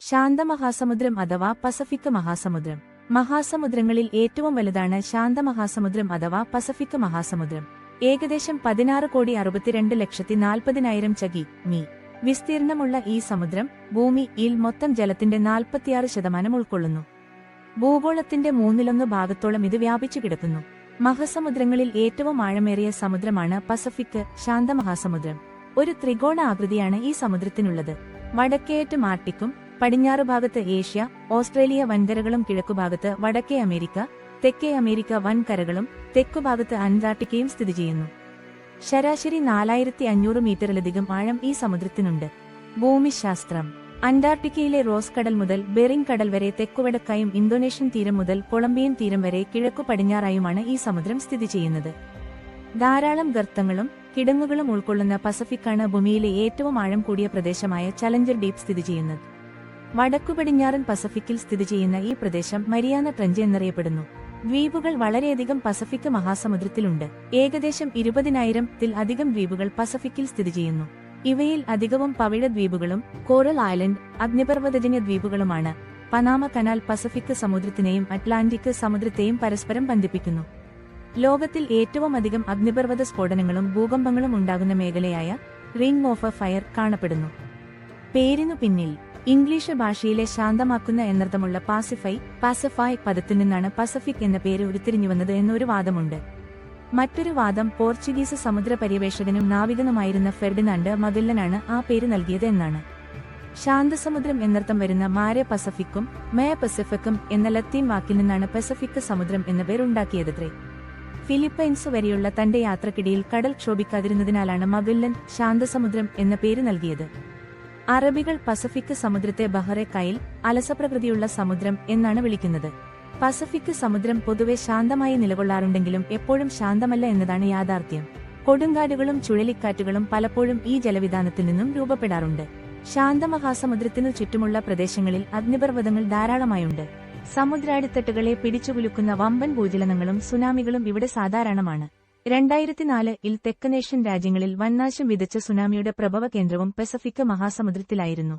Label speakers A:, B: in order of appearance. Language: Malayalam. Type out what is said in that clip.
A: ശാന്തമഹാസമുദ്രം അഥവാ പസഫിക് മഹാസമുദ്രം. മഹാസമുദ്രങ്ങളിൽ ഏറ്റവും വലുതാണ് ശാന്തമഹാസമുദ്രം അഥവാ പസഫിക് മഹാസമുദ്രം. ഏകദേശം 16,62,40,000 ചകി.മി. വിസ്തീർണമുള്ള ഈ സമുദ്രം ഭൂമിയിൽ മൊത്തം ജലത്തിന്റെ 46% ഉൾക്കൊള്ളുന്നു. ഭൂഗോളത്തിന്റെ 1/3 ഭാഗത്തോളം ഇത് വ്യാപിച്ചു കിടക്കുന്നു. മഹാസമുദ്രങ്ങളിൽ ഏറ്റവും ആഴമേറിയ സമുദ്രമാണ് പസഫിക് ശാന്തമഹാസമുദ്രം. ഒരു ത്രികോണ ആകൃതിയാണ് ഈ സമുദ്രത്തിനുള്ളത്. വടക്കേയറ്റം ആർട്ടിക്കും, പടിഞ്ഞാറുഭാഗത്ത് ഏഷ്യ, ഓസ്ട്രേലിയ വൻകരകളും കിഴക്കുഭാഗത്ത് വടക്കേ അമേരിക്ക, തെക്കേ അമേരിക്ക വൻകരകളും തെക്കുഭാഗത്ത് അന്റാർട്ടിക്കയും സ്ഥിതി ചെയ്യുന്നു. ശരാശരി 4500 മീറ്ററിലധികം ആഴം ഈ സമുദ്രത്തിനുണ്ട്. ഭൂമിശാസ്ത്രം. അന്റാർട്ടിക്കയിലെ റോസ് കടൽ മുതൽ ബെറിംഗ് കടൽ വരെ തെക്കുവടക്കായും ഇന്തോനേഷ്യൻ തീരം മുതൽ കൊളംബിയൻ തീരം വരെ കിഴക്കു പടിഞ്ഞാറായുമാണ് ഈ സമുദ്രം സ്ഥിതി ചെയ്യുന്നത്. ധാരാളം ഗർത്തങ്ങളും കിടങ്ങുകളും ഉൾക്കൊള്ളുന്ന പസഫിക്കാണ് ഭൂമിയിലെ ഏറ്റവും ആഴം കൂടിയ പ്രദേശമായ ചലഞ്ചർ ഡീപ്പ് സ്ഥിതി ചെയ്യുന്നത്. വടക്കുപടിഞ്ഞാറൻ പസഫിക്കിൽ സ്ഥിതി ചെയ്യുന്ന ഈ പ്രദേശം മരിയാന ട്രഞ്ച് എന്നറിയപ്പെടുന്നു. ദ്വീപുകൾ വളരെയധികം പസഫിക് മഹാസമുദ്രത്തിലുണ്ട്. ഏകദേശം 20,000-ൽ അധികം ദ്വീപുകൾ പസഫിക്കിൽ സ്ഥിതി ചെയ്യുന്നു. ഇവയിൽ അധികവും പവിഴ ദ്വീപുകളും കോറൽ ഐലൻഡ് അഗ്നിപർവ്വതജന്യ ദ്വീപുകളുമാണ്. പനാമ കനാൽ പസഫിക് സമുദ്രത്തിനെയും അറ്റ്ലാന്റിക് സമുദ്രത്തെയും പരസ്പരം ബന്ധിപ്പിക്കുന്നു. ലോകത്തിൽ ഏറ്റവും അധികം അഗ്നിപർവ്വത സ്ഫോടനങ്ങളും ഭൂകമ്പങ്ങളും ഉണ്ടാകുന്ന മേഖലയായ റിംഗ് ഓഫ് ഫയർ കാണപ്പെടുന്നു. പേരിനു പിന്നിൽ ഇംഗ്ലീഷ് ഭാഷയിലെ ശാന്തമാക്കുന്ന എന്നർത്ഥമുള്ള പാസിഫൈ പദത്തിൽ നിന്നാണ് പസഫിക് എന്ന പേര് ഉരുത്തിരിഞ്ഞുവന്നത് എന്നൊരു വാദമുണ്ട്. മറ്റൊരു വാദം പോർച്ചുഗീസ് സമുദ്ര പര്യവേഷകനും നാവികനുമായിരുന്ന ഫെർഡിനാൻഡ് മഗല്ലനാണ് ആ പേര് നൽകിയത് എന്നാണ്. ശാന്തസമുദ്രം എന്നർത്ഥം വരുന്ന മാരെ പസഫിക്കും മേ പസഫിക്കും എന്ന ലത്തീൻ വാക്കിൽ നിന്നാണ് പസഫിക് സമുദ്രം എന്ന പേരുണ്ടാക്കിയതത്രേ. ഫിലിപ്പൈൻസ് വരെയുള്ള തന്റെ യാത്രക്കിടയിൽ കടൽ ക്ഷോഭിക്കാതിരുന്നതിനാലാണ് മഗല്ലൻ ശാന്തസമുദ്രം എന്ന പേര് നൽകിയത്. അറബികൾ പസഫിക് സമുദ്രത്തെ ബഹറെ കൈൽ അലസപ്രകൃതിയുള്ള സമുദ്രം എന്നാണ് വിളിക്കുന്നത്. പസഫിക് സമുദ്രം പൊതുവെ ശാന്തമായി നിലകൊള്ളാറുണ്ടെങ്കിലും എപ്പോഴും ശാന്തമല്ല എന്നതാണ് യാഥാർത്ഥ്യം. കൊടുങ്കാറ്റുകളും ചുഴലിക്കാറ്റുകളും പലപ്പോഴും ഈ ജലവിധാനത്തിൽ നിന്നും രൂപപ്പെടാറുണ്ട്. ശാന്തമഹാസമുദ്രത്തിനു ചുറ്റുമുള്ള പ്രദേശങ്ങളിൽ അഗ്നിപർവ്വതങ്ങൾ ധാരാളമായുണ്ട്. സമുദ്രാടിത്തട്ടുകളെ പിടിച്ചുകുലുക്കുന്ന വമ്പൻ ഭൂചലനങ്ങളും സുനാമികളും ഇവിടെ സാധാരണമാണ്. 2004-ൽ തെക്കനേഷ്യൻ രാജ്യങ്ങളിൽ വൻനാശം വിതച്ച സുനാമിയുടെ പ്രഭവ കേന്ദ്രവും പസഫിക് മഹാസമുദ്രത്തിലായിരുന്നു.